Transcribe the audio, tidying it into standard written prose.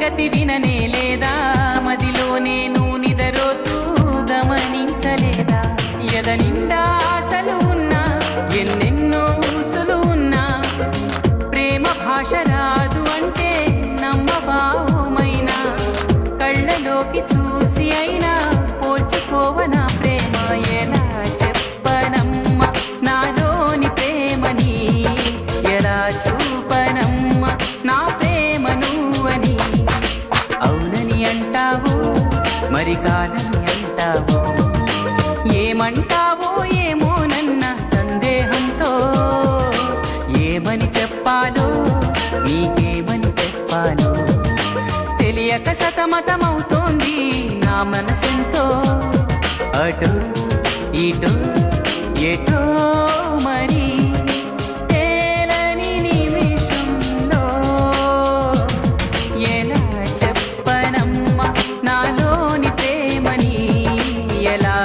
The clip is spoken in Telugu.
సంగతి విననే లేదా, మదిలో నేను నిదరోతూ గమనించలేదా? ఎద నిండా ఆశలు ఉన్నా, ఎన్నెన్నో ఊసులు ఉన్నా, ప్రేమ భాష రాదు అంటే నమ్మబావుమైనా, కళ్ళలోకి చూసి అయినా పోల్చుకోవనా ప్రేమ? ఎలా చెప్పనమ్మ నాలోని ప్రేమని, ఎలా చూపనమ్మ నా ప్రేమ నువ్వని? అవునని అంటావు, మరి కాదని అంటావు, ఏమంటావో ఏమోనన్న సందేహంతో, ఏమని చెప్పాలో నీకేమని చెప్పాలో తెలియక సతమతమవుతోంది నా మనసెంతో. అటో ఇటో ఎటో మరి తేలని నిమిషంలో, ఎలా చెప్పనమ్మ నాలోని ప్రేమని, ఎలా